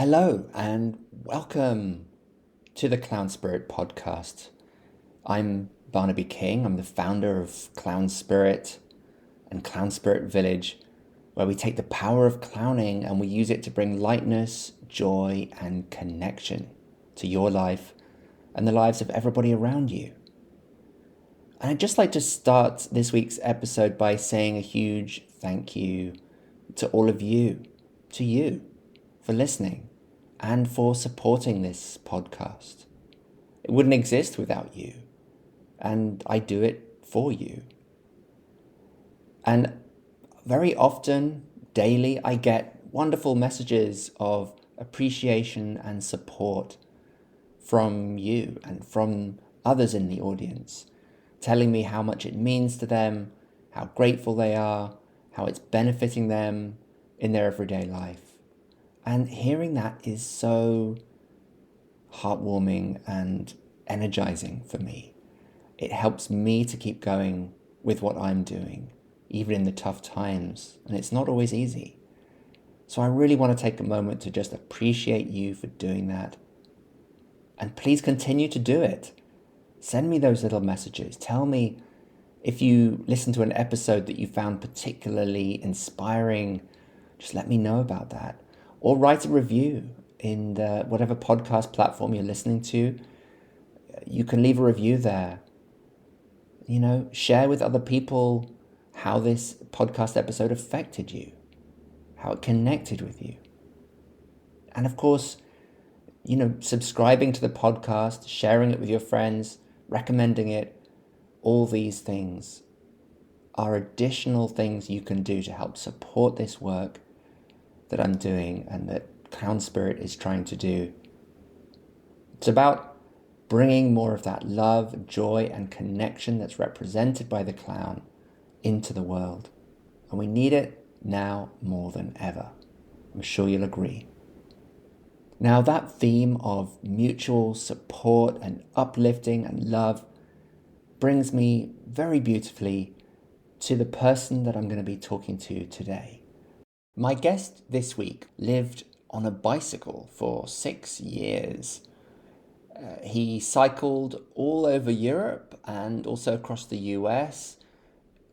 Hello and welcome to the Clown Spirit podcast. I'm Barnaby King. I'm the founder of Clown Spirit and Clown Spirit Village, where we take the power of clowning and we use it to bring lightness, joy, and connection to your life and the lives of everybody around you. And I'd just like to start this week's episode by saying a huge thank you to all of you, to you, for listening and for supporting this podcast. It wouldn't exist without you, and I do it for you. And very often, daily, I get wonderful messages of appreciation and support from you and from others in the audience, telling me how much it means to them, how grateful they are, how it's benefiting them in their everyday life. And hearing that is so heartwarming and energizing for me. It helps me to keep going with what I'm doing, even in the tough times. And it's not always easy. So I really want to take a moment to just appreciate you for doing that. And please continue to do it. Send me those little messages. Tell me if you listen to an episode that you found particularly inspiring. Just let me know about that. Or write a review in whatever podcast platform you're listening to. You can leave a review there. Share with other people how this podcast episode affected you, how it connected with you. And of course, subscribing to the podcast, sharing it with your friends, recommending it, all these things are additional things you can do to help support this work that I'm doing and that Clown Spirit is trying to do. It's about bringing more of that love, joy, and connection that's represented by the clown into the world. And we need it now more than ever. I'm sure you'll agree. Now, that theme of mutual support and uplifting and love brings me very beautifully to the person that I'm going to be talking to today. My guest this week lived on a bicycle for 6 years. He cycled all over Europe and also across the US,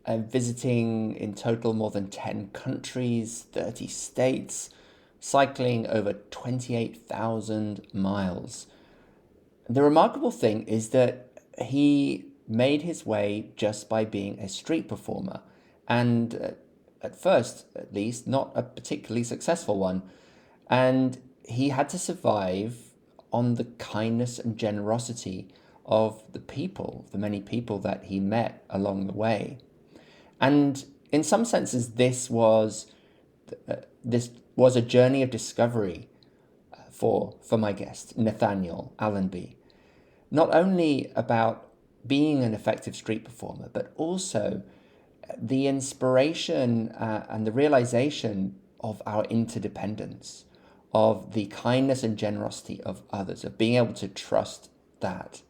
visiting in total more than 10 countries, 30 states, cycling over 28,000 miles. The remarkable thing is that he made his way just by being a street performer, and at first, at least, not a particularly successful one. And he had to survive on the kindness and generosity of the people, the many people that he met along the way. And in some senses, this was a journey of discovery for my guest, Nathaniel Allenby. Not only about being an effective street performer, but also the inspiration and the realization of our interdependence, of the kindness and generosity of others, of being able to trust that.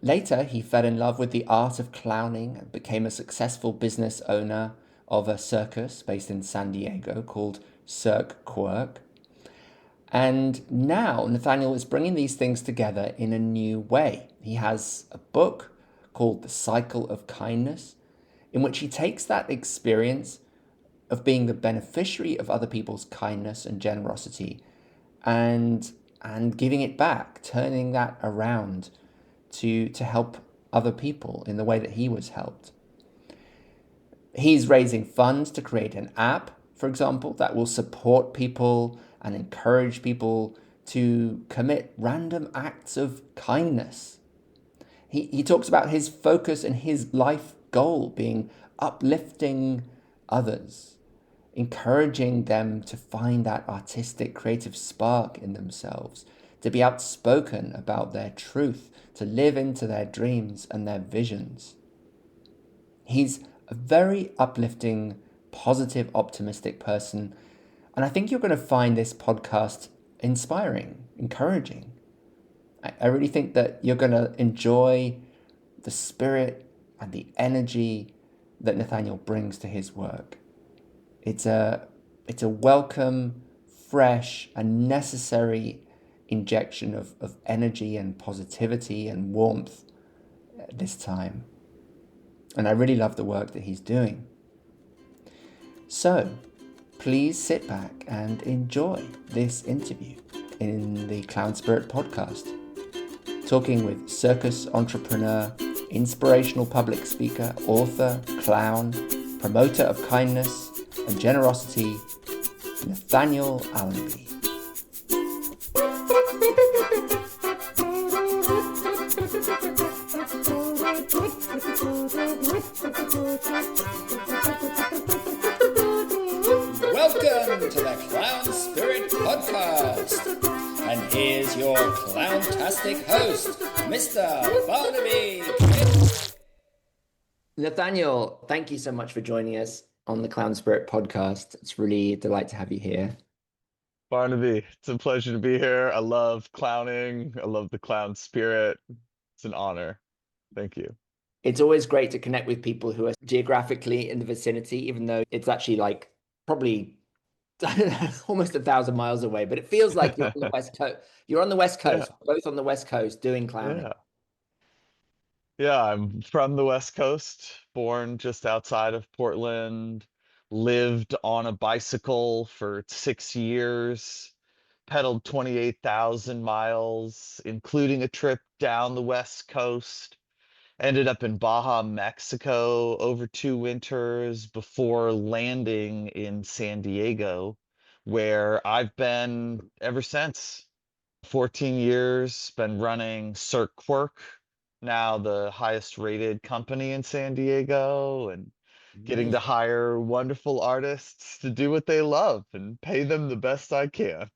Later, he fell in love with the art of clowning and became a successful business owner of a circus based in San Diego called Cirque Quirk. And now Nathaniel is bringing these things together in a new way. He has a book called The Cycle of Kindness, in which he takes that experience of being the beneficiary of other people's kindness and generosity and giving it back, turning that around to help other people in the way that he was helped. He's raising funds to create an app, for example, that will support people and encourage people to commit random acts of kindness. He talks about his focus and his life goal being uplifting others, encouraging them to find that artistic, creative spark in themselves, to be outspoken about their truth, to live into their dreams and their visions. He's a very uplifting, positive, optimistic person, and I think you're going to find this podcast inspiring, encouraging. I really think that you're going to enjoy the spirit and the energy that Nathaniel brings to his work. It's a welcome, fresh and necessary injection of energy and positivity and warmth at this time. And I really love the work that he's doing. So please sit back and enjoy this interview in the Clown Spirit podcast, talking with circus entrepreneur, inspirational public speaker, author, clown, promoter of kindness and generosity, Nathaniel Allenby. Welcome to the Clown Spirit Podcast. And here's your clowntastic host, Mr. Barnaby King. Nathaniel, thank you so much for joining us on the Clown Spirit Podcast. It's really a delight to have you here. Barnaby, it's a pleasure to be here. I love clowning. I love the clown spirit. It's an honor. Thank you. It's always great to connect with people who are geographically in the vicinity, even though it's actually like probably almost 1,000 miles away, but it feels like you're on the West Coast. You're on the West Coast, both on the West Coast doing clowning. Yeah, I'm from the West Coast, born just outside of Portland, lived on a bicycle for 6 years, pedaled 28,000 miles, including a trip down the West Coast. Ended up in Baja, Mexico over 2 winters before landing in San Diego, where I've been ever since. 14 years, been running Cirque Quirk, now the highest rated company in San Diego, and getting to hire wonderful artists to do what they love and pay them the best I can.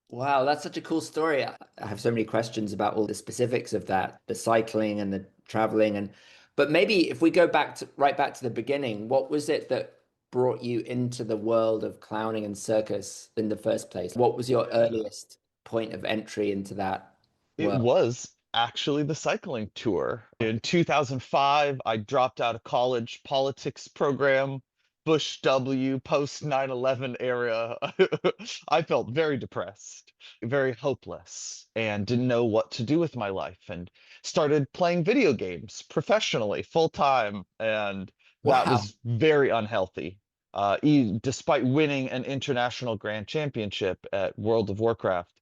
Wow, that's such a cool story. I have so many questions about all the specifics of that, the cycling and the traveling but maybe if we go right back to the beginning, what was it that brought you into the world of clowning and circus in the first place? What was your earliest point of entry into that It world? was actually the cycling tour. In 2005, I dropped out of college politics program, Bush W, post 9/11 era. I felt very depressed, very hopeless, and didn't know what to do with my life, and started playing video games professionally, full time, and that Wow. was very unhealthy. Despite winning an international grand championship at World of Warcraft,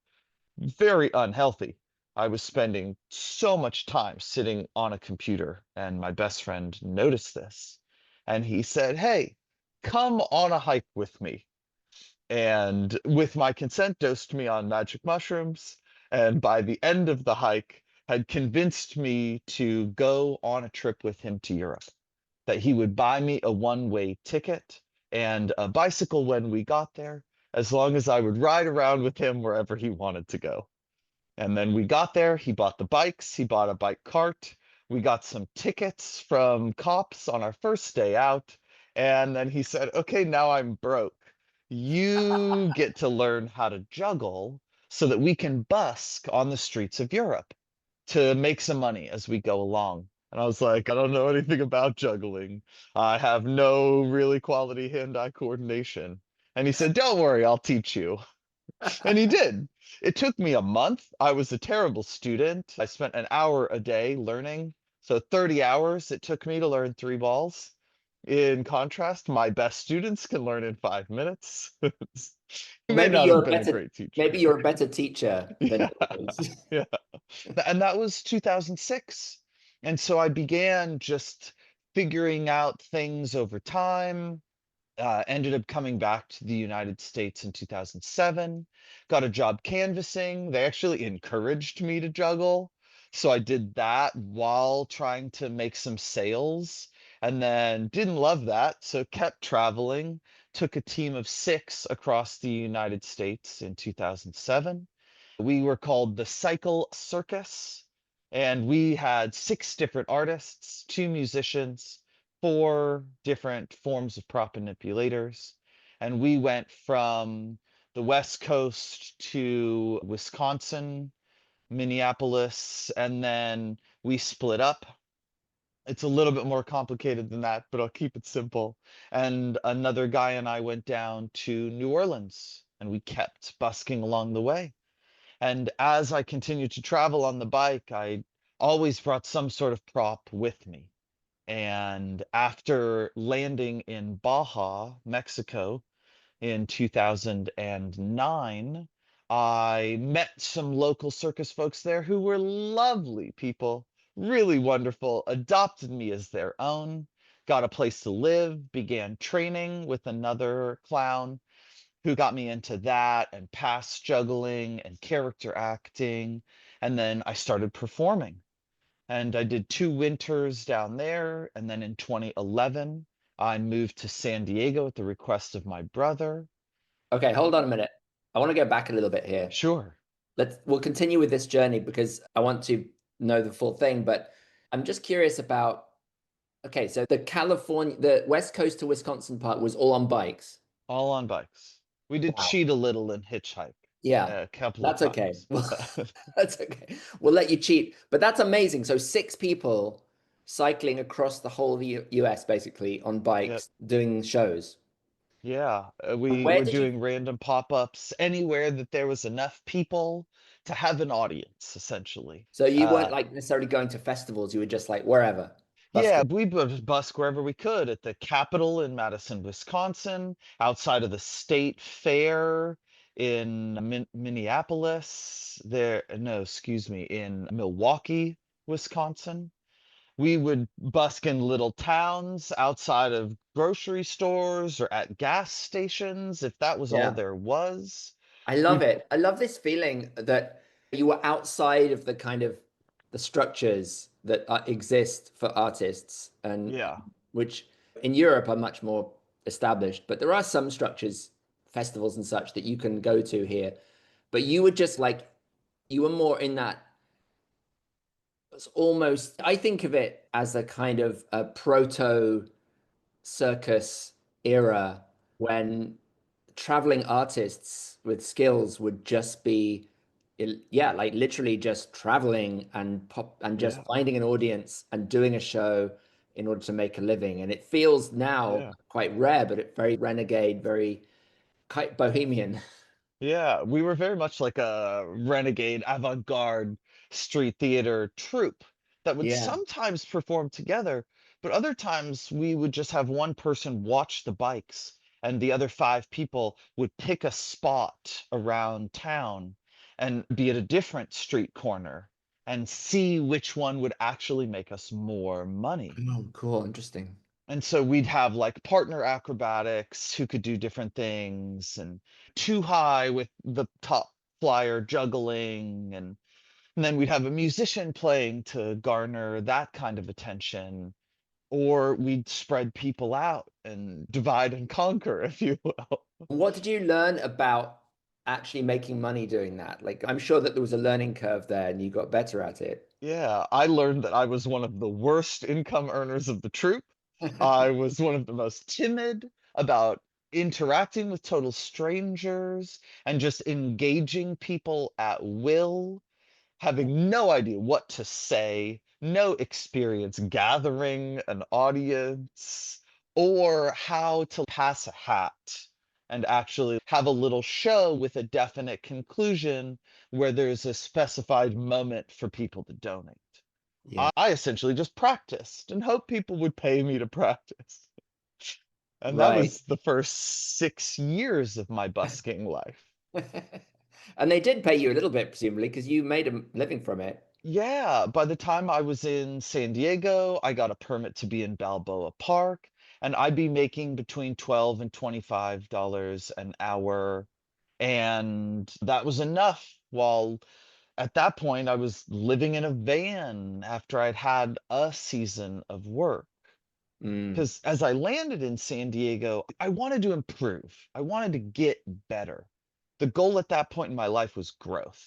very unhealthy. I was spending so much time sitting on a computer, and my best friend noticed this. And he said, "Hey, come on a hike with me." And with my consent, dosed me on magic mushrooms. And by the end of the hike, had convinced me to go on a trip with him to Europe, that he would buy me a one-way ticket and a bicycle when we got there, as long as I would ride around with him wherever he wanted to go. And then we got there, he bought the bikes, he bought a bike cart, we got some tickets from cops on our first day out, and then he said, "Okay, now I'm broke. You get to learn how to juggle so that we can busk on the streets of Europe to make some money as we go along." And I was like, "I don't know anything about juggling. I have no really quality hand-eye coordination." And he said, "Don't worry, I'll teach you." And he did. It took me a month. I was a terrible student. I spent an hour a day learning. So 30 hours it took me to learn three balls. In contrast, my best students can learn in 5 minutes. He may Maybe not you're have a been a better great teacher. maybe you're a better teacher than Yeah, he was. yeah. And that was 2006. And so I began just figuring out things over time. Ended up coming back to the United States in 2007, got a job canvassing. They actually encouraged me to juggle. So I did that while trying to make some sales, and then didn't love that. So kept traveling, took a team of 6 across the United States in 2007. We were called the Cycle Circus, and we had 6 different artists, 2 musicians, 4 different forms of prop manipulators. And we went from the West Coast to Wisconsin, Minneapolis, and then we split up. It's a little bit more complicated than that, but I'll keep it simple. And another guy and I went down to New Orleans and we kept busking along the way. And as I continued to travel on the bike, I always brought some sort of prop with me. And after landing in Baja, Mexico in 2009, I met some local circus folks there who were lovely people, really wonderful, adopted me as their own, got a place to live, began training with another clown who got me into that and pass juggling and character acting. And then I started performing. And I did 2 winters down there. And then in 2011, I moved to San Diego at the request of my brother. Okay, hold on a minute. I want to go back a little bit here. Sure. We'll continue with this journey because I want to know the full thing, but I'm just curious about, okay, so the West Coast to Wisconsin part was all on bikes. All on bikes. We did Wow. cheat a little and hitchhike Yeah, a couple of that's okay. times. Well, that's okay. We'll let you cheat. But that's amazing. So 6 people cycling across the whole US basically on Yep. bikes doing shows. Yeah, And we where were did you doing random pop-ups anywhere that there was enough people to have an audience, essentially. So you weren't like necessarily going to festivals, you were just like wherever, Yeah, busking. we would busk wherever we could at the Capitol in Madison, Wisconsin, outside of the State Fair in Minneapolis, there, no, excuse me, in Milwaukee, Wisconsin. We would busk in little towns outside of grocery stores or at gas stations if that was all Yeah. there was. I love We, it. I love this feeling that you were outside of the kind of the structures that exist for artists and yeah, which in Europe are much more established, but there are some structures, festivals and such that you can go to here. But you were just like you were more in that it's almost I think of it as a kind of a proto circus era when traveling artists with skills would just be yeah, like literally just traveling and pop and just yeah, finding an audience and doing a show in order to make a living. And it feels now yeah. quite rare, but it very renegade, very quite bohemian. Yeah, we were very much like a renegade avant-garde street theater troupe that would Yeah. sometimes perform together, but other times we would just have one person watch the bikes and the other 5 people would pick a spot around town and be at a different street corner and see which one would actually make us more money. Oh, cool. Interesting. And so we'd have like partner acrobatics who could do different things, and too high with the top flyer juggling, and then we'd have a musician playing to garner that kind of attention, or we'd spread people out and divide and conquer, if you will. What did you learn about actually making money doing that? Like, I'm sure that there was a learning curve there and you got better at it. Yeah, I learned that I was one of the worst income earners of the troupe. I was one of the most timid about interacting with total strangers and just engaging people at will, having no idea what to say, no experience gathering an audience, or how to pass a hat and actually have a little show with a definite conclusion where there's a specified moment for people to donate. Yeah. I essentially just practiced and hoped people would pay me to practice. And that Right. was the first 6 years of my busking life. And they did pay you a little bit, presumably, because you made a living from it. Yeah, by the time I was in San Diego, I got a permit to be in Balboa Park, and I'd be making between 12 and $25 an hour. And that was enough. While at that point, I was living in a van after I'd had a season of work. Mm, Because as I landed in San Diego, I wanted to improve. I wanted to get better. The goal at that point in my life was growth.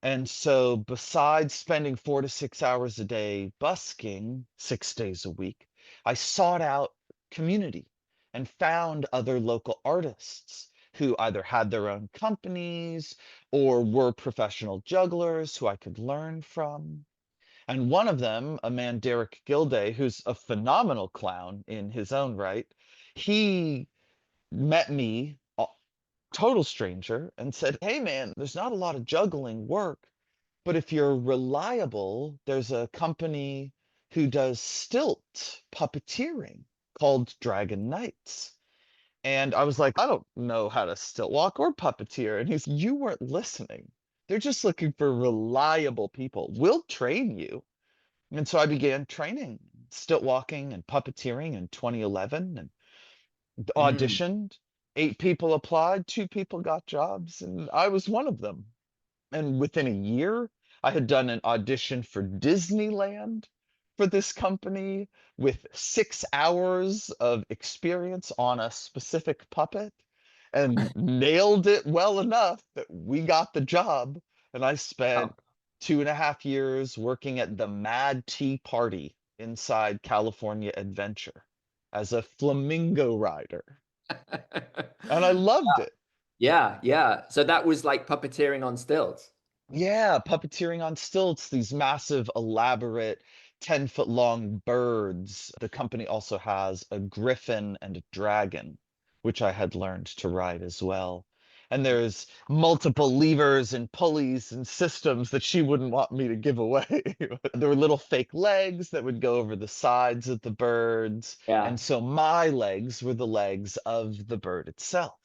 And so, besides spending 4 to 6 hours a day busking 6 days a week, I sought out community and found other local artists who either had their own companies or were professional jugglers who I could learn from. And one of them, a man, Derek Gilday, who's a phenomenal clown in his own right, he met me total stranger, and said, "Hey man, there's not a lot of juggling work, but if you're reliable, there's a company who does stilt puppeteering called Dragon Knights." And I was like, "I don't know how to stilt walk or puppeteer." And he's, "You weren't listening. They're just looking for reliable people. We'll train you." And so I began training stilt walking and puppeteering in 2011 and Mm. auditioned. 8 people applied, 2 people got jobs, and I was one of them. And within a year, I had done an audition for Disneyland for this company with 6 hours of experience on a specific puppet and nailed it well enough that we got the job. And I Oh. spent 2.5 years working at the Mad Tea Party inside California Adventure as a flamingo rider. And I loved it. Yeah, yeah. So that was like puppeteering on stilts. Yeah, puppeteering on stilts, these massive, elaborate, 10-foot long birds. The company also has a griffin and a dragon, which I had learned to ride as well. And there's multiple levers and pulleys and systems that she wouldn't want me to give away. There were little fake legs that would go over the sides of the birds. Yeah, And so my legs were the legs of the bird itself.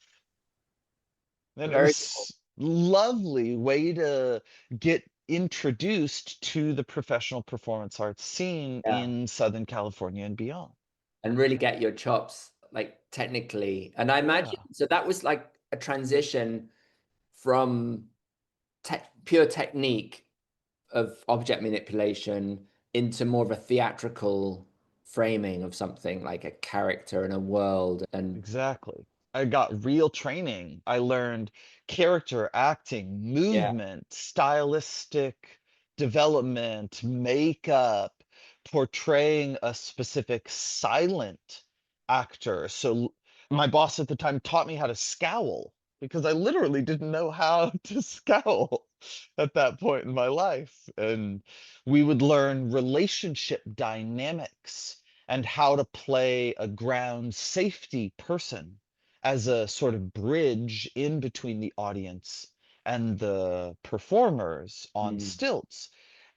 And it very cool. was lovely way to get introduced to the professional performance arts scene Yeah, in Southern California and beyond. and really get your chops like technically. And I Yeah, imagine so that was like a transition from pure technique of object manipulation into more of a theatrical framing of something like a character and a world. And exactly. I got real training. I learned character acting, yeah, movement, stylistic development, makeup, portraying a specific silent actor. So my boss at the time taught me how to scowl because I literally didn't know how to scowl at that point in my life. And we would learn relationship dynamics and how to play a ground safety person as a sort of bridge in between the audience and the performers on mm, stilts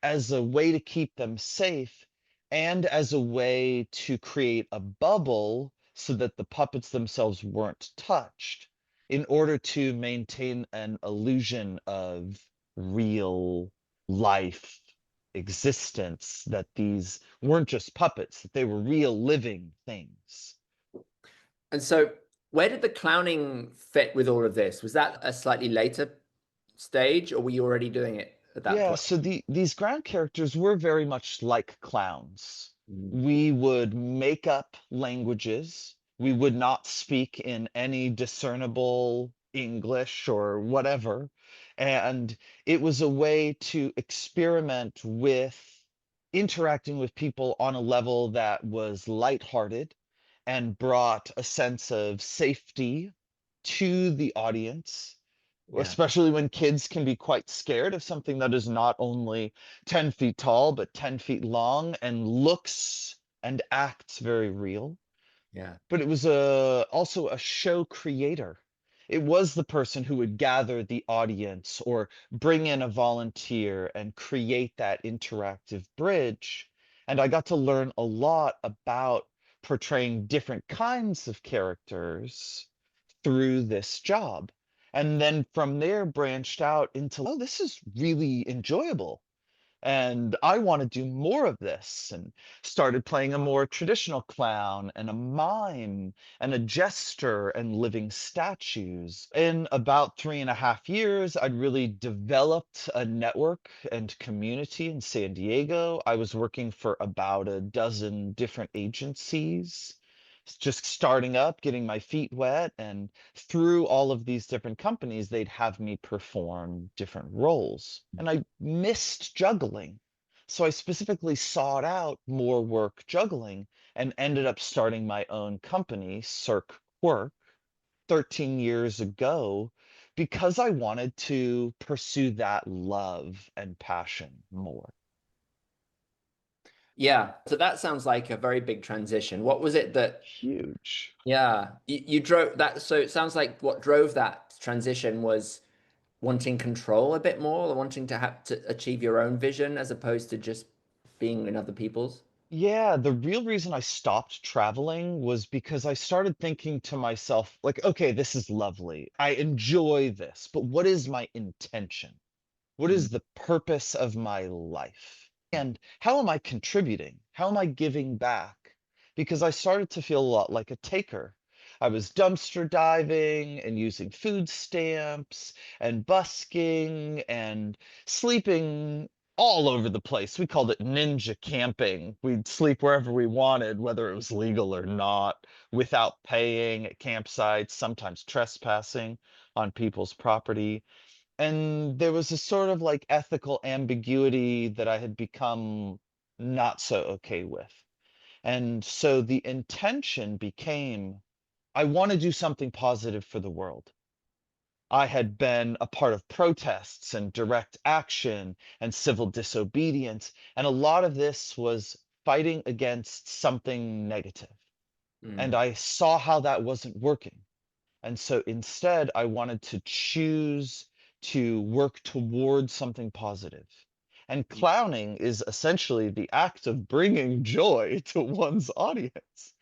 as a way to keep them safe and as a way to create a bubble so that the puppets themselves weren't touched in order to maintain an illusion of real life existence, that these weren't just puppets, that they were real living things. and so where did the clowning fit with all of this? Was that a slightly later stage, or were you already doing it at that Yeah, point? so these ground characters were very much like clowns. Mm. We would make up languages. We would not speak in any discernible English or whatever. And it was a way to experiment with interacting with people on a level that was lighthearted and brought a sense of safety to the audience, Yeah, especially when kids can be quite scared of something that is not only 10 feet tall, but 10 feet long and looks and acts very real. yeah, But it was also a show creator. It was the person who would gather the audience or bring in a volunteer and create that interactive bridge. And I got to learn a lot about portraying different kinds of characters through this job. And then from there branched out into, oh, this is really enjoyable. And I want to do more of this, and started playing a more traditional clown and a mime and a jester and living statues. In about 3.5 years, I'd really developed a network and community in San Diego. I was working for about a dozen different agencies, just starting up, getting my feet wet. And through all of these different companies, they'd have me perform different roles. And I missed juggling. So I specifically sought out more work juggling and ended up starting my own company, Cirque Quirk, 13 years ago, because I wanted to pursue that love and passion more. Yeah. So that sounds like a very big transition. What was it that, Huge. yeah, you drove that? So it sounds like what drove that transition was wanting control a bit more, or wanting to have to achieve your own vision as opposed to just being in other people's. Yeah, the real reason I stopped traveling was because I started thinking to myself, like, okay, this is lovely. I enjoy this, but what is my intention? What Mm. is the purpose of my life? And how am I contributing? How am I giving back? Because I started to feel a lot like a taker. I was dumpster diving and using food stamps and busking and sleeping all over the place. We called it ninja camping. We'd sleep wherever we wanted, whether it was legal or not, without paying at campsites, sometimes trespassing on people's property. And there was a sort of like ethical ambiguity that I had become not so okay with. And so the intention became, I want to do something positive for the world. I had been a part of protests and direct action and civil disobedience, and a lot of this was fighting against something negative. And Mm. I saw how that wasn't working. And so instead, I wanted to choose to work towards something positive. And clowning is essentially the act of bringing joy to one's audience.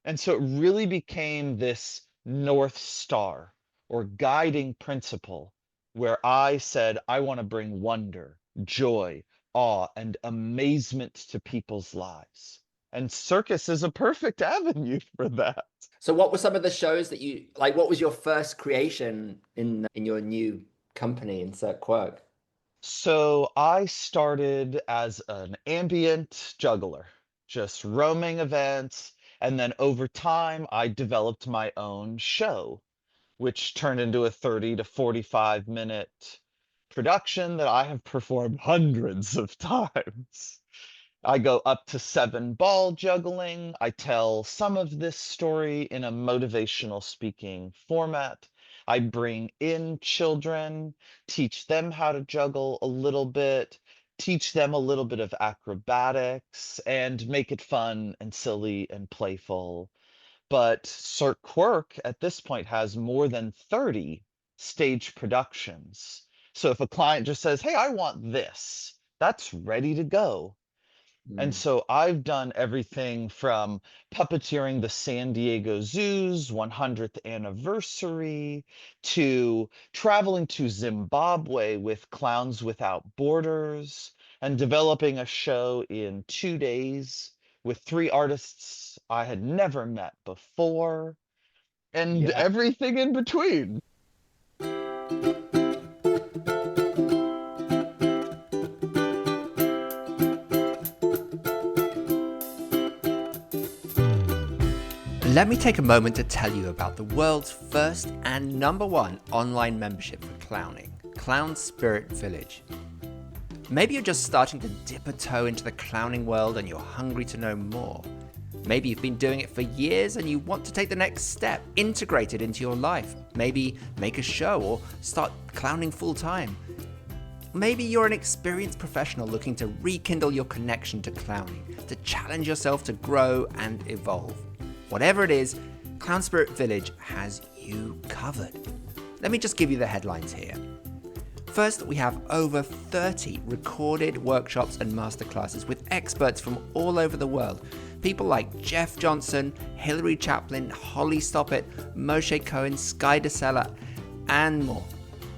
And so it really became this North Star or guiding principle where I said, I want to bring wonder, joy, awe, and amazement to people's lives. And circus is a perfect avenue for that. So what were some of the shows that you like? What was your first creation in your new company in Cirque Quirk? So I started as an ambient juggler, just roaming events. And then over time, I developed my own show, which turned into a 30 to 45-minute production that I have performed hundreds of times. I go up to 7 ball juggling. I tell some of this story in a motivational speaking format. I bring in children, teach them how to juggle a little bit, teach them a little bit of acrobatics, and make it fun and silly and playful. But Cirque Quirk at this point has more than 30 stage productions. So if a client just says, hey, I want this, that's ready to go. And Mm. so I've done everything from puppeteering the San Diego Zoo's 100th anniversary to traveling to Zimbabwe with Clowns Without Borders and developing a show in 2 days with 3 artists I had never met before and Yeah. everything in between. Let me take a moment to tell you about the world's first and #1 online membership for clowning, Clown Spirit Village. Maybe you're just starting to dip a toe into the clowning world and you're hungry to know more. Maybe you've been doing it for years and you want to take the next step, integrate it into your life. Maybe make a show or start clowning full time. Maybe you're an experienced professional looking to rekindle your connection to clowning, to challenge yourself to grow and evolve. Whatever it is, Clown Spirit Village has you covered. Let me just give you the headlines here. First, we have over 30 recorded workshops and masterclasses with experts from all over the world. People like Jeff Johnson, Hilary Chaplin, Holly Stoppett, Moshe Cohen, Sky DeSella, and more.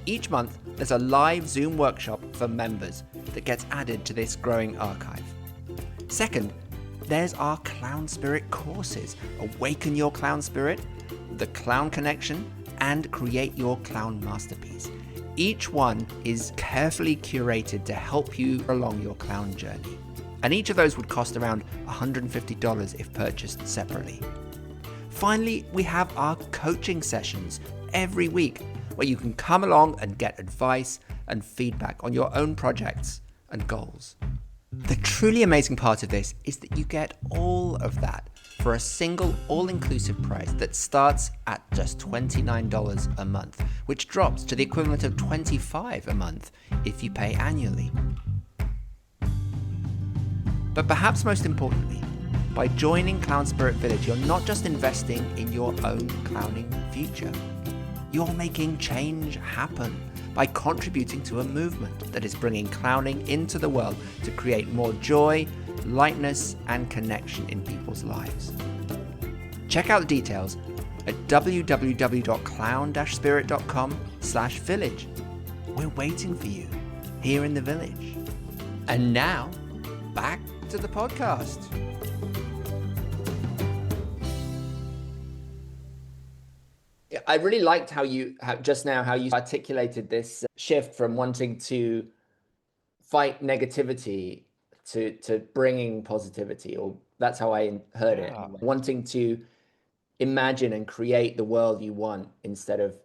Each month, there's a live Zoom workshop for members that gets added to this growing archive. Second, there's our Clown Spirit courses, Awaken Your Clown Spirit, The Clown Connection, and Create Your Clown Masterpiece. Each one is carefully curated to help you along your clown journey. And each of those would cost around $150 if purchased separately. Finally, we have our coaching sessions every week, where you can come along and get advice and feedback on your own projects and goals. The truly amazing part of this is that you get all of that for a single all-inclusive price that starts at just $29 a month, which drops to the equivalent of $25 a month if you pay annually. But perhaps most importantly, by joining Clown Spirit Village, you're not just investing in your own clowning future. You're making change happen by contributing to a movement that is bringing clowning into the world to create more joy, lightness, and connection in people's lives. Check out the details at www.clown-spirit.com/village. We're waiting for you here in the village. And now, back to the podcast. I really liked how you articulated this shift from wanting to fight negativity to bringing positivity, or that's how I heard it. Yeah. Wanting to imagine and create the world you want instead of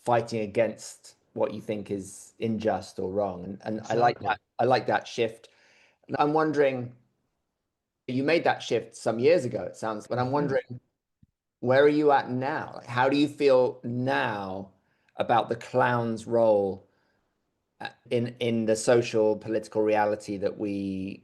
fighting against what you think is unjust or wrong. And I like Exactly. that. I like that shift. And I'm wondering, you made that shift some years ago, it sounds, but I'm wondering, where are you at now? Like, how do you feel now about the clown's role in the social political reality that we're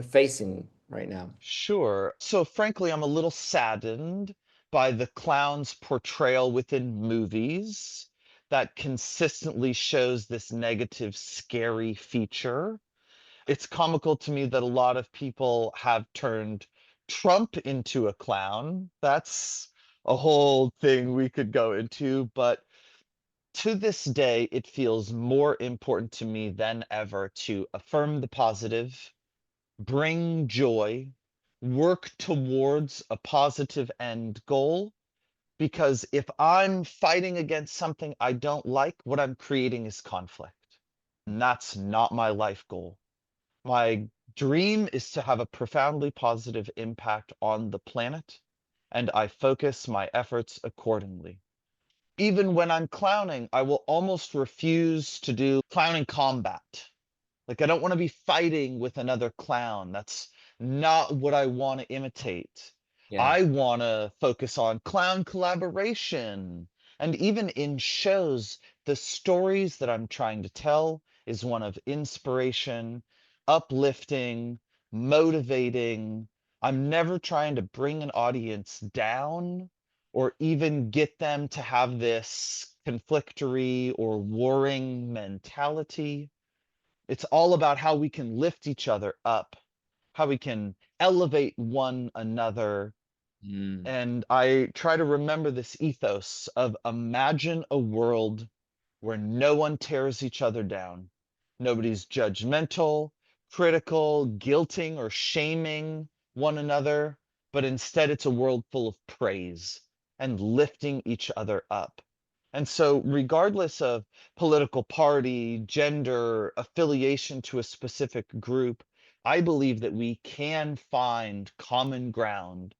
facing right now? Sure. So frankly, I'm a little saddened by the clown's portrayal within movies that consistently shows this negative, scary feature. It's comical to me that a lot of people have turned Trump into a clown. That's a whole thing we could go into, but to this day, it feels more important to me than ever to affirm the positive, bring joy, work towards a positive end goal. Because if I'm fighting against something I don't like, what I'm creating is conflict. And that's not my life goal. My dream is to have a profoundly positive impact on the planet, and I focus my efforts accordingly. Even when I'm clowning, I will almost refuse to do clowning combat. Like, I don't want to be fighting with another clown. That's not what I want to imitate. Yeah. I want to focus on clown collaboration. And even in shows, the stories that I'm trying to tell is one of inspiration, uplifting, motivating. I'm never trying to bring an audience down or even get them to have this conflictory or warring mentality. It's all about how we can lift each other up, how we can elevate one another. Mm. And I try to remember this ethos of imagine a world where no one tears each other down. Nobody's judgmental, critical, guilting, or shaming one another, but instead it's a world full of praise and lifting each other up. And so, regardless of political party, gender, affiliation to a specific group, I believe that we can find common ground,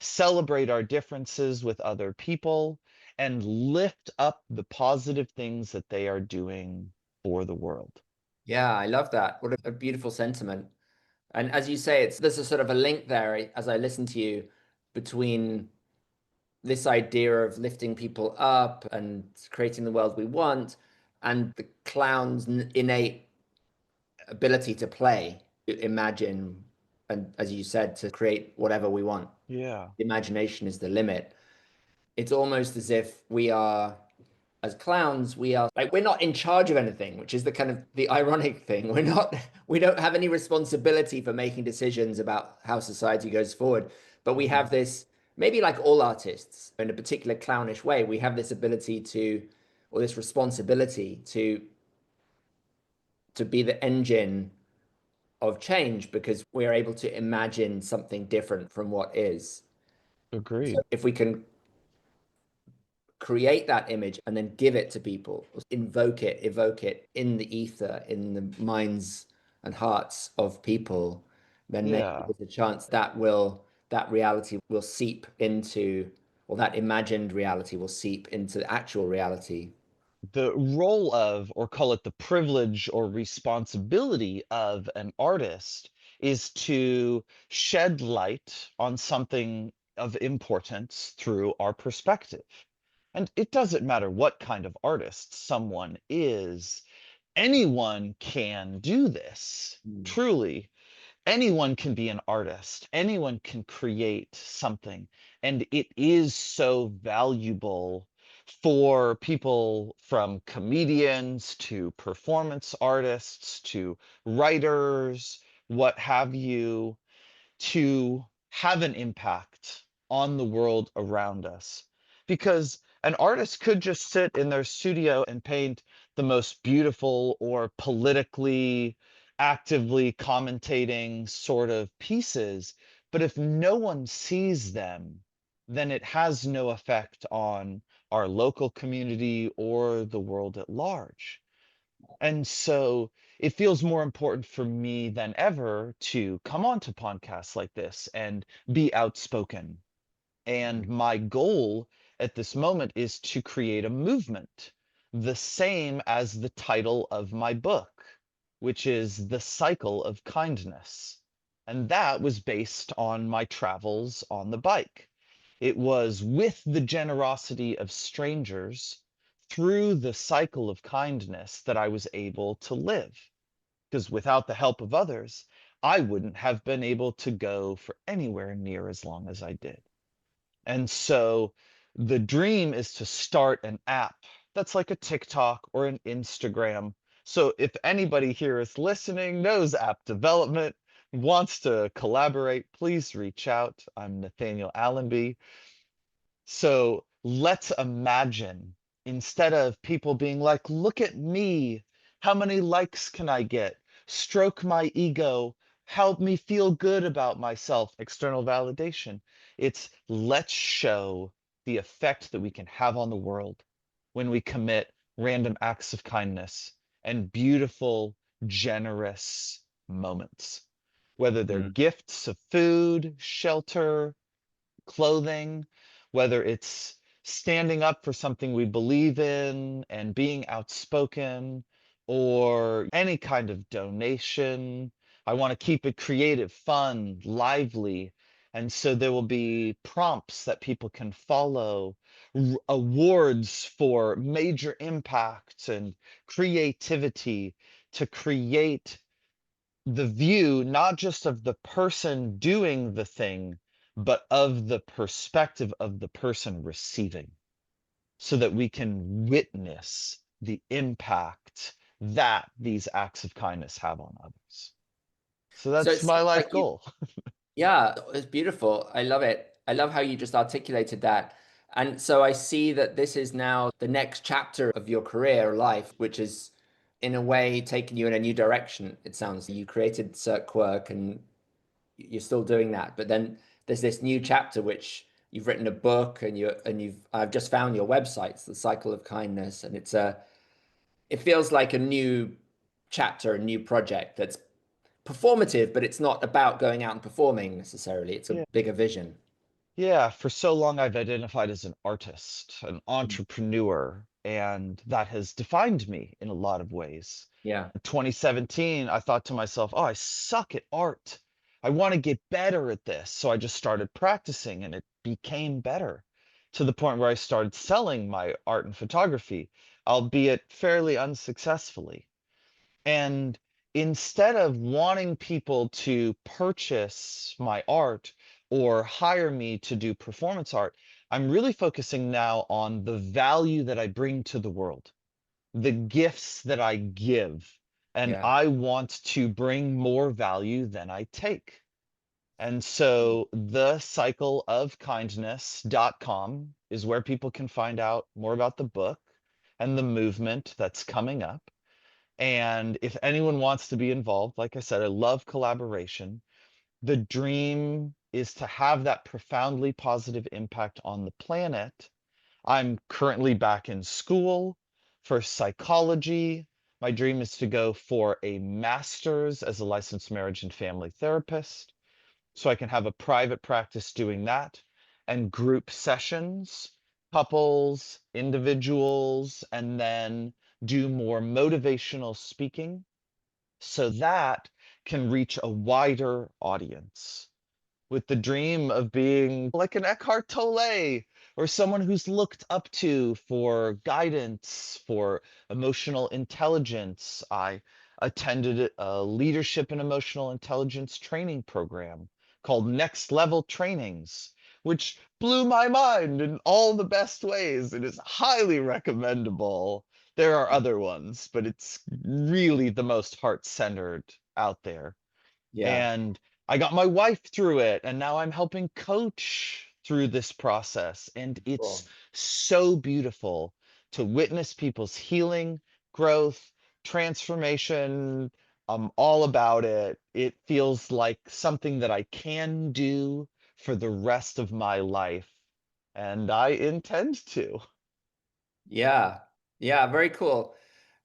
celebrate our differences with other people, and lift up the positive things that they are doing for the world. Yeah, I love that. What a beautiful sentiment. And as you say, there's a sort of a link there as I listen to you between this idea of lifting people up and creating the world we want and the clown's innate ability to play, to imagine, and as you said, to create whatever we want. Yeah, Imagination is the limit. It's almost as if we are, as clowns, we are like, we're not in charge of anything, which is the kind of the ironic thing. We don't have any responsibility for making decisions about how society goes forward, but we have this, maybe like all artists in a particular clownish way, we have this ability to, or this responsibility to be the engine of change because we're able to imagine something different from what is. So agreed. if we can create that image and then give it to people, evoke it in the ether, in the minds and hearts of people, then maybe Yeah. there's a chance that reality will seep into, or that imagined reality will seep into actual reality. The role of, or call it the privilege or responsibility of an artist, is to shed light on something of importance through our perspective. And it doesn't matter what kind of artist someone is, anyone can do this, Mm. truly. anyone can be an artist, anyone can create something, and it is so valuable for people from comedians to performance artists to writers, what have you, to have an impact on the world around us. Because an artist could just sit in their studio and paint the most beautiful or politically actively commentating sort of pieces, but if no one sees them, then it has no effect on our local community or the world at large. And so it feels more important for me than ever to come on to podcasts like this and be outspoken. And my goal at this moment is to create a movement, the same as the title of my book, which is The Cycle of Kindness. And that was based on my travels on the bike. It was with the generosity of strangers through the cycle of kindness that I was able to live. Because without the help of others, I wouldn't have been able to go for anywhere near as long as I did. And so the dream is to start an app that's like a TikTok or an Instagram. So if anybody here is listening, knows app development, wants to collaborate, please reach out. I'm Nathaniel Allenby. So let's imagine, instead of people being like, look at me, how many likes can I get? Stroke my ego, help me feel good about myself, external validation. It's let's show the effect that we can have on the world when we commit random acts of kindness and beautiful, generous moments, whether they're Mm. gifts of food, shelter, clothing, whether it's standing up for something we believe in and being outspoken, or any kind of donation. I want to keep it creative, fun, lively. And so there will be prompts that people can follow, awards for major impact and creativity to create the view not just of the person doing the thing, but of the perspective of the person receiving, so that we can witness the impact that these acts of kindness have on others. So So that's it my sounds life like you, goal. yeah, it's beautiful. I love it. I love how you just articulated that. And so I see that this is now the next chapter of your career life, which is in a way taking you in a new direction. It sounds you created Cirque Quirk and you're still doing that. But then there's this new chapter which you've written a book and you've I've just found your website, it's The Cycle of Kindness, and it feels like a new chapter, a new project that's performative, but it's not about going out and performing necessarily. It's a Yeah. bigger vision. Yeah, for so long I've identified as an artist, an Mm. entrepreneur, and that has defined me in a lot of ways. Yeah. In 2017, I thought to myself, oh, I suck at art. I want to get better at this. So I just started practicing and it became better to the point where I started selling my art and photography, albeit fairly unsuccessfully. And instead of wanting people to purchase my art or hire me to do performance art, I'm really focusing now on the value that I bring to the world, the gifts that I give. And Yeah. I want to bring more value than I take. And so the cycle of kindness.com is where people can find out more about the book and the movement that's coming up. And if anyone wants to be involved, like I said, I love collaboration. The dream is to have that profoundly positive impact on the planet. I'm currently back in school for psychology. My dream is to go for a master's as a licensed marriage and family therapist so I can have a private practice doing that and group sessions, couples, individuals, and then do more motivational speaking so that can reach a wider audience with the dream of being like an Eckhart Tolle or someone who's looked up to for guidance, for emotional intelligence. I attended a leadership and emotional intelligence training program called Next Level Trainings, which blew my mind in all the best ways. It is highly recommendable. There are other ones, but it's really the most heart-centered out there. Yeah. And I got my wife through it, and now I'm helping coach through this process. And it's Cool. so beautiful to witness people's healing, growth, transformation. I'm all about it. It feels like something that I can do for the rest of my life, and I intend to. Yeah. Yeah, very cool.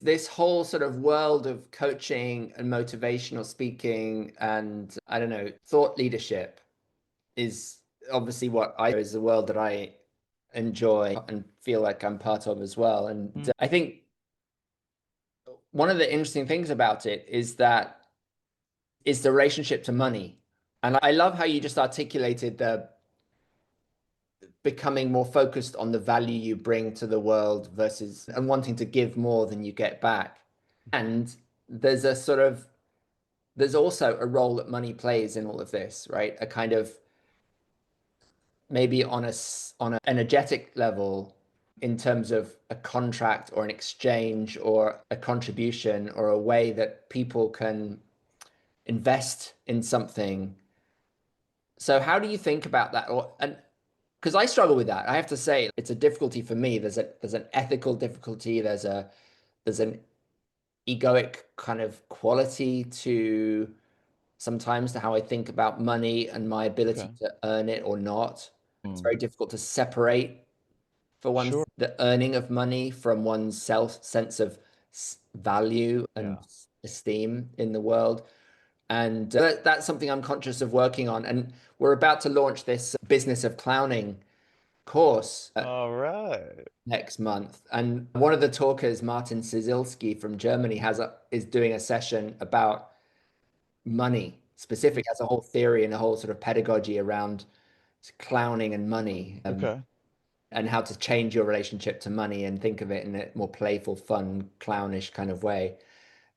This whole sort of world of coaching and motivational speaking and I don't know, thought leadership is obviously what I is the world that I enjoy and feel like I'm part of as well. And I think one of the interesting things about it is that is the relationship to money. And I love how you just articulated the becoming more focused on the value you bring to the world versus and wanting to give more than you get back. And there's a sort of there's also a role that money plays in all of this, right? A kind of maybe on an energetic level in terms of a contract or an exchange or a contribution or a way that people can invest in something. So how do you think about that? Or and because I struggle with that, I have to say it's a difficulty for me. There's an ethical difficulty. There's an egoic kind of quality to sometimes to how I think about money and my ability Okay. to earn it or not. It's Mm, very difficult to separate for one sure. the earning of money from one's self sense of value and Yeah. esteem in the world. And that's something I'm conscious of working on. And we're about to launch this business of clowning course All right. next month. And one of the talkers, Martin Sizilski from Germany, is doing a session about money specific as a whole theory and a whole sort of pedagogy around clowning and money. Okay. And how to change your relationship to money and think of it in a more playful, fun, clownish kind of way.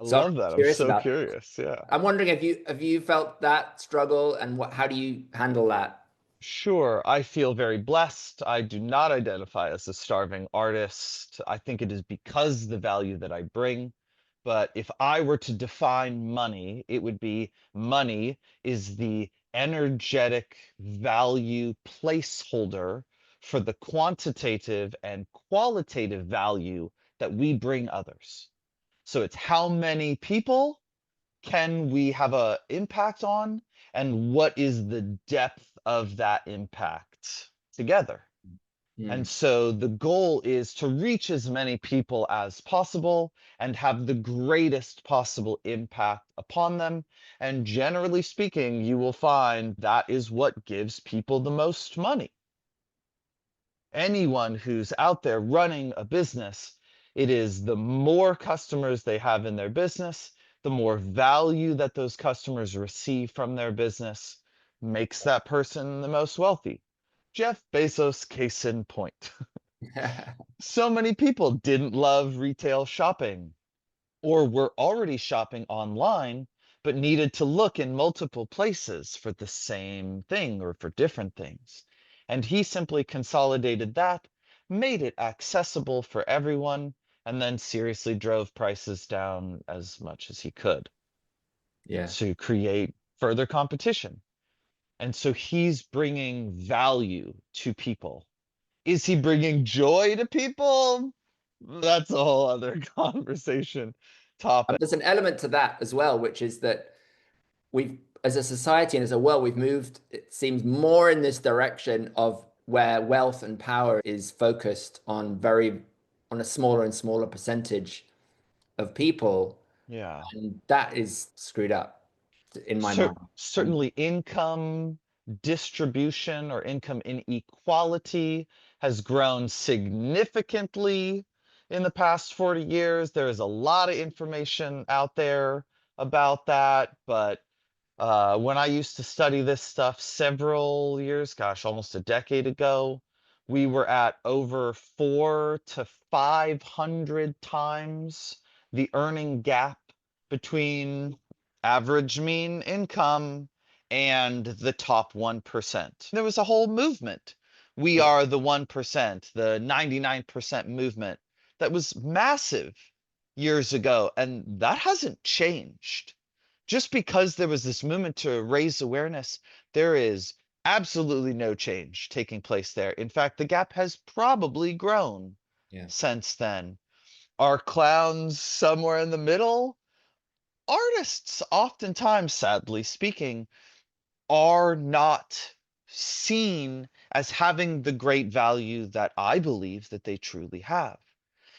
I So I'm love that. I'm curious so about. curious. Yeah. I'm wondering have you felt that struggle and what how do you handle that? Sure, I feel very blessed. I do not identify as a starving artist. I think it is because the value that I bring. But if I were to define money, it would be money is the energetic value placeholder for the quantitative and qualitative value that we bring others. So it's how many people can we have a impact on, and what is the depth of that impact together. Hmm. And so the goal is to reach as many people as possible and have the greatest possible impact upon them. And generally speaking, you will find that is what gives people the most money. Anyone who's out there running a business, it is the more customers they have in their business, the more value that those customers receive from their business makes that person the most wealthy. Jeff Bezos, case in point. So many people didn't love retail shopping or were already shopping online, but needed to look in multiple places for the same thing or for different things. And he simply consolidated that, made it accessible for everyone, and then seriously drove prices down as much as he could Yeah. to create further competition. And so he's bringing value to people. Is he bringing joy to people? That's a whole other conversation topic. There's an element to that as well, which is that we've, as a society and as a world, we've moved, it seems, more in this direction of where wealth and power is focused on a smaller and smaller percentage of people. Yeah. And that is screwed up in my mind. And Certainly income distribution or income inequality has grown significantly in the past 40 years. There is a lot of information out there about that, but when I used to study this stuff several years, gosh, almost a decade ago, we were at over 4 to 500 times the earning gap between average mean income and the top 1%. There was a whole movement. We Yeah. are the 1%, the 99% movement that was massive years ago, and that hasn't changed. Just because there was this movement to raise awareness, there is absolutely no change taking place there. In fact, the gap has probably grown Yeah. since then. Are clowns somewhere in the middle? Artists, oftentimes, sadly speaking, are not seen as having the great value that I believe that they truly have.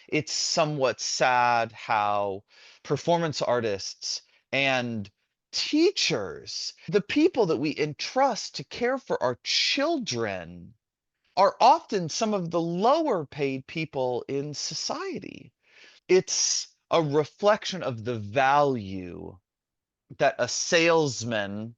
It's somewhat sad how performance artists and teachers, the people that we entrust to care for our children, are often some of the lower paid people in society. It's a reflection of the value that a salesman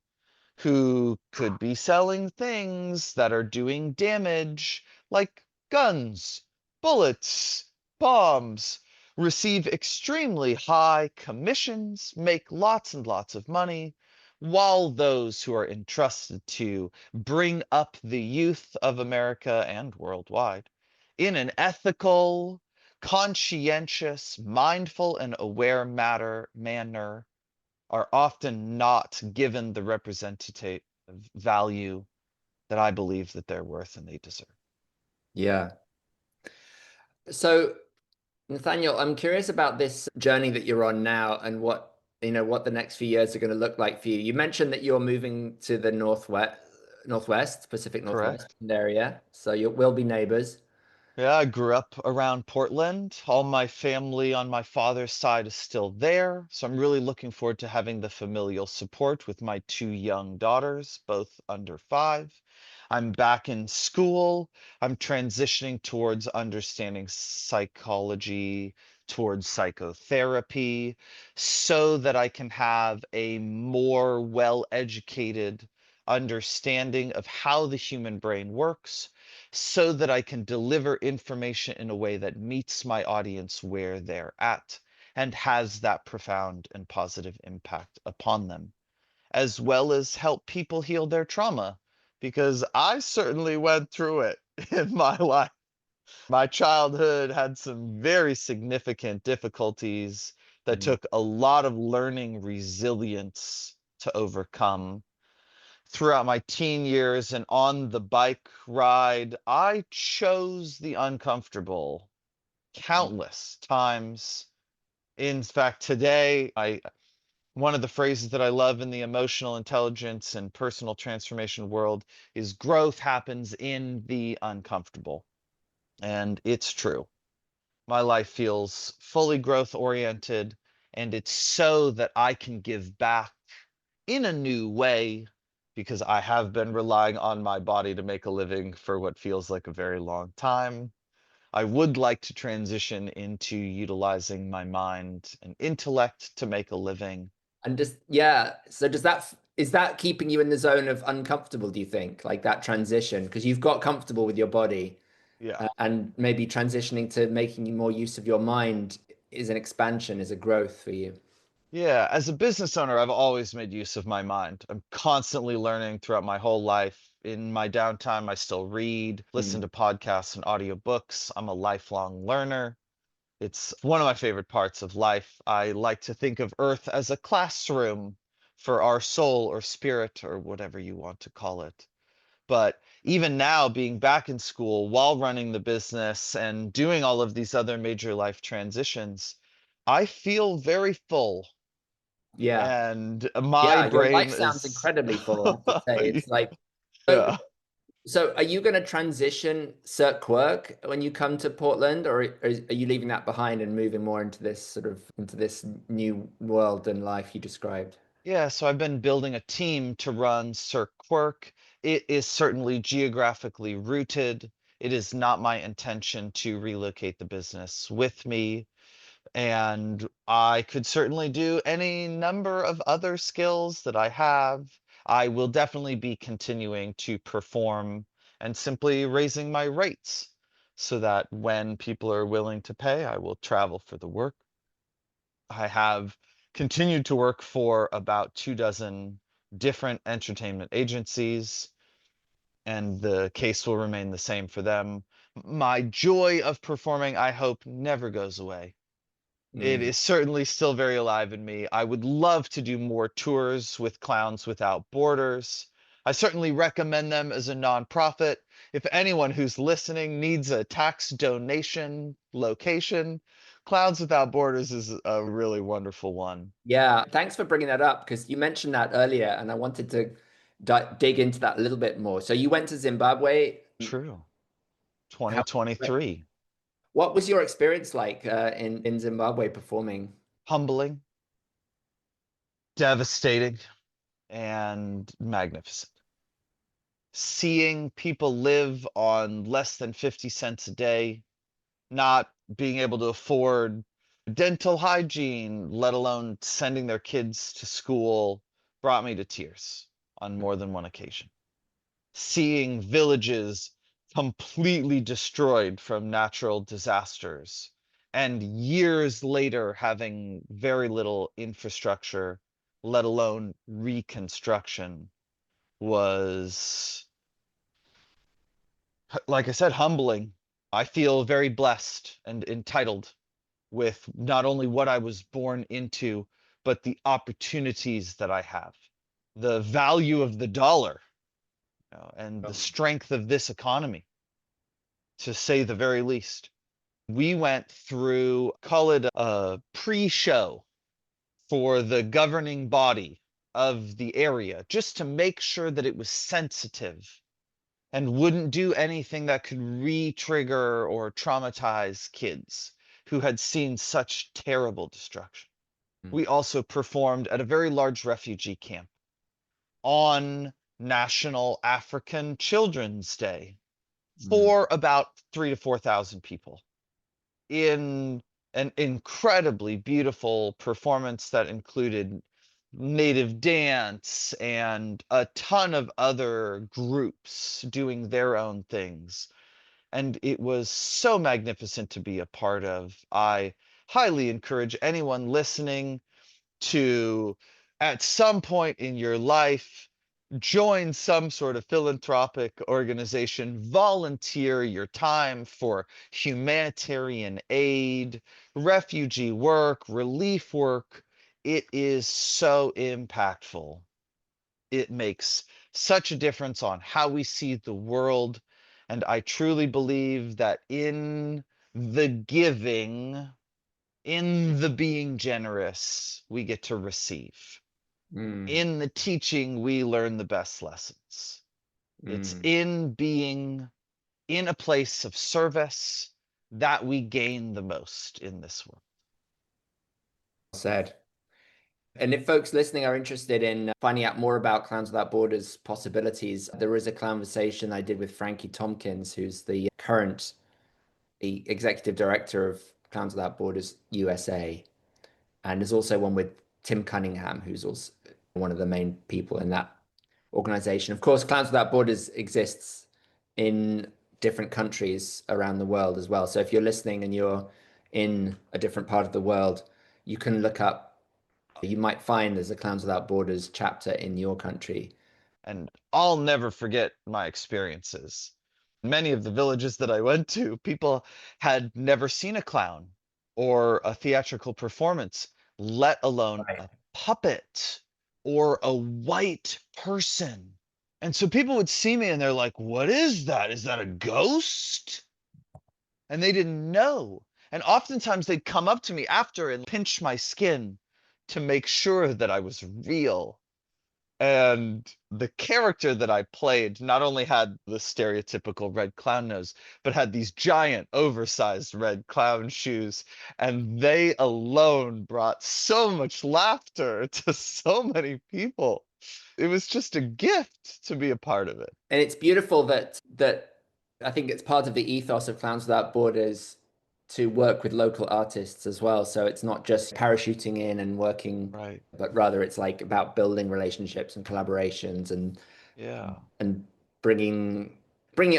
who could be selling things that are doing damage, like guns, bullets, bombs, receive extremely high commissions, make lots and lots of money, while those who are entrusted to bring up the youth of America and worldwide in an ethical, conscientious, mindful, and aware manner are often not given the representative value that I believe that they're worth and they deserve. Yeah. So, Nathaniel, I'm curious about this journey that you're on now and what the next few years are going to look like for you. You mentioned that you're moving to the Pacific Northwest Correct. area. So we'll be neighbors. Yeah, I grew up around Portland. All my family on my father's side is still there. So I'm really looking forward to having the familial support with my two young daughters, both under 5. I'm back in school. I'm transitioning towards understanding psychology, towards psychotherapy, so that I can have a more well-educated understanding of how the human brain works, so that I can deliver information in a way that meets my audience where they're at and has that profound and positive impact upon them, as well as help people heal their trauma, because I certainly went through it in my life. My childhood had some very significant difficulties that Mm. took a lot of learning resilience to overcome. Throughout my teen years and on the bike ride, I chose the uncomfortable countless times. In fact, today, I one of the phrases that I love in the emotional intelligence and personal transformation world is growth happens in the uncomfortable. And it's true. My life feels fully growth oriented, and it's so that I can give back in a new way, because I have been relying on my body to make a living for what feels like a very long time. I would like to transition into utilizing my mind and intellect to make a living. And just, yeah. So is that keeping you in the zone of uncomfortable, do you think? Like that transition? Because you've got comfortable with your body, Yeah. and maybe transitioning to making more use of your mind is an expansion, is a growth for you. Yeah, as a business owner, I've always made use of my mind. I'm constantly learning throughout my whole life. In my downtime, I still read, listen Mm. to podcasts and audiobooks. I'm a lifelong learner. It's one of my favorite parts of life. I like to think of Earth as a classroom for our soul or spirit or whatever you want to call it. But even now, being back in school while running the business and doing all of these other major life transitions, I feel very full. Yeah. And my Yeah, your life brain sounds is, incredibly full, I have to say. It's like, so, yeah. so are you going to transition Cirque Quirk when you come to Portland, or are you leaving that behind and moving more into this new world and life you described? Yeah, so I've been building a team to run Cirque Quirk. It is certainly geographically rooted. It is not my intention to relocate the business with me. And I could certainly do any number of other skills that I have. I will definitely be continuing to perform and simply raising my rates so that when people are willing to pay, I will travel for the work. I have continued to work for about 24 different entertainment agencies, and the case will remain the same for them. My joy of performing, I hope, never goes away. It Mm. is certainly still very alive in me. I would love to do more tours with Clowns Without Borders. I certainly recommend them as a nonprofit. If anyone who's listening needs a tax donation location, Clowns Without Borders is a really wonderful one. Yeah, thanks for bringing that up because you mentioned that earlier, and I wanted to dig into that a little bit more. So you went to Zimbabwe. True. How, 2023. what was your experience like in Zimbabwe performing? Humbling, devastating, and magnificent. Seeing people live on less than 50 cents a day, not being able to afford dental hygiene, let alone sending their kids to school, brought me to tears on more than one occasion. Seeing villages completely destroyed from natural disasters, and years later having very little infrastructure, let alone reconstruction, was, like I said, humbling. I feel very blessed and entitled with not only what I was born into, but the opportunities that I have, the value of the dollar, and the strength of this economy, to say the very least. We went through, call it a pre-show for the governing body of the area, just to make sure that it was sensitive and wouldn't do anything that could re-trigger or traumatize kids who had seen such terrible destruction. Mm. We also performed at a very large refugee camp on National African Children's Day Mm. for about 3 to 4 thousand people in an incredibly beautiful performance that included native dance and a ton of other groups doing their own things. And it was so magnificent to be a part of. I highly encourage anyone listening to, at some point in your life, join some sort of philanthropic organization, volunteer your time for humanitarian aid, refugee work, relief work. It is so impactful. It makes such a difference on how we see the world. And I truly believe that in the giving, in the being generous, we get to receive. Mm. In the teaching, we learn the best lessons. It's Mm. in being in a place of service that we gain the most in this world. Said. And if folks listening are interested in finding out more about Clowns Without Borders possibilities, there is a conversation I did with Frankie Tompkins, who's the current executive director of Clowns Without Borders USA. And there's also one with Tim Cunningham, who's also one of the main people in that organization. Of course, Clowns Without Borders exists in different countries around the world as well. So if you're listening and you're in a different part of the world, you can look up, you might find there's a Clowns Without Borders chapter in your country. And I'll never forget my experiences. Many of the villages that I went to, people had never seen a clown or a theatrical performance, let alone Right. a puppet or a white person. And so people would see me and they're like, "What is that? Is that a ghost?" And they didn't know. And oftentimes they'd come up to me after and pinch my skin to make sure that I was real. And the character that I played not only had the stereotypical red clown nose, but had these giant, oversized red clown shoes. And they alone brought so much laughter to so many people. It was just a gift to be a part of it. And it's beautiful that I think it's part of the ethos of Clowns Without Borders to work with local artists as well. So it's not just parachuting in and working, Right. but rather it's like about building relationships and collaborations Yeah. and bringing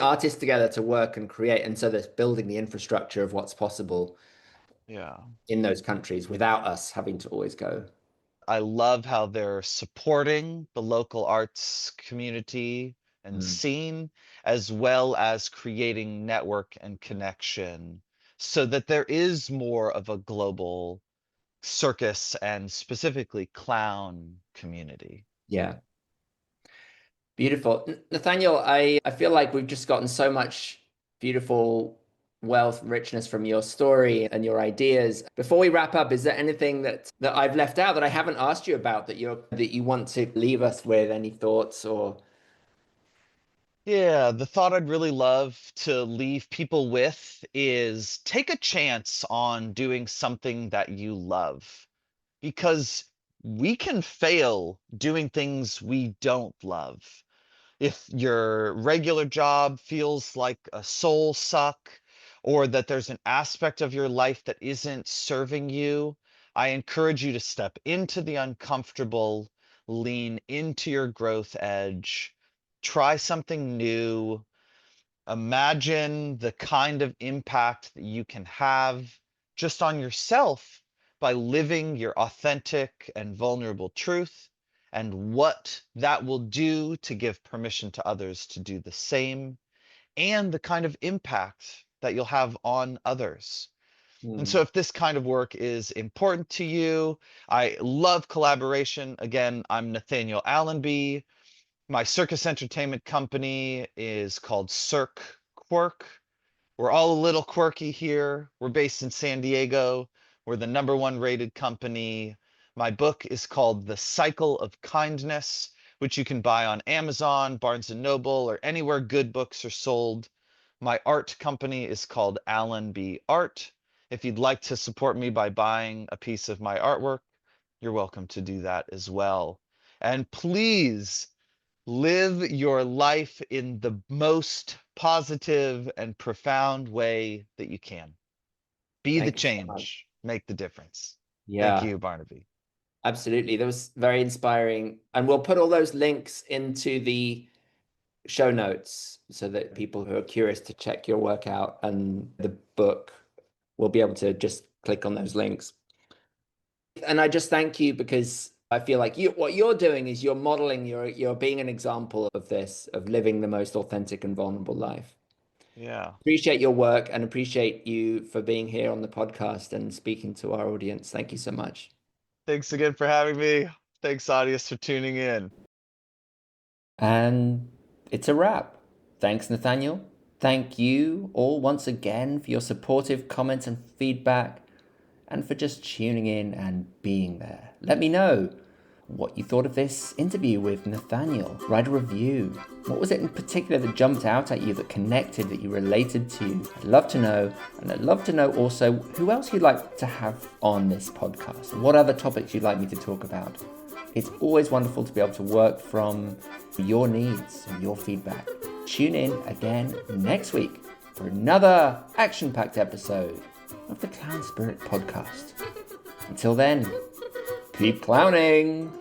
artists together to work and create. And so there's building the infrastructure of what's possible Yeah. in those countries without us having to always go. I love how they're supporting the local arts community and scene, as well as creating network and connection so that there is more of a global circus and specifically clown community. Yeah. Beautiful. Nathaniel, I feel like we've just gotten so much beautiful wealth, richness from your story and your ideas. Before we wrap up, is there anything that I've left out that I haven't asked you about that you want to leave us with? Any thoughts or? Yeah, the thought I'd really love to leave people with is take a chance on doing something that you love, because we can fail doing things we don't love. If your regular job feels like a soul suck, or that there's an aspect of your life that isn't serving you, I encourage you to step into the uncomfortable, lean into your growth edge, try something new, imagine the kind of impact that you can have just on yourself by living your authentic and vulnerable truth, and what that will do to give permission to others to do the same, and the kind of impact that you'll have on others. And so if this kind of work is important to you, I love collaboration. Again, I'm Nathaniel Allenby. My circus entertainment company is called Cirque Quirk. We're all a little quirky here. We're based in San Diego. We're the #1 rated company. My book is called The Cycle of Kindness, which you can buy on Amazon, Barnes & Noble, or anywhere good books are sold. My art company is called Allenby Art. If you'd like to support me by buying a piece of my artwork, you're welcome to do that as well. And please live your life in the most positive and profound way that you can. Be the Thank you so much. change, make the difference. Thank Yeah, you, Barnaby. absolutely. That was very inspiring. And we'll put all those links into the show notes so that people who are curious to check your work out and the book will be able to just click on those links. And I just thank you, because I feel like what you're doing is you're modeling, you're being an example of this, of living the most authentic and vulnerable life. Yeah. Appreciate your work and appreciate you for being here on the podcast and speaking to our audience. Thank you so much. Thanks again for having me. Thanks, audience, for tuning in. And it's a wrap. Thanks, Nathaniel. Thank you all once again for your supportive comments and feedback, and for just tuning in and being there. Let me know what you thought of this interview with Nathaniel. Write a review. What was it in particular that jumped out at you, that connected, that you related to? I'd love to know. And I'd love to know also who else you'd like to have on this podcast. What other topics you'd like me to talk about. It's always wonderful to be able to work from your needs and your feedback. Tune in again next week for another action-packed episode of the Clown Spirit Podcast. Until then, keep clowning!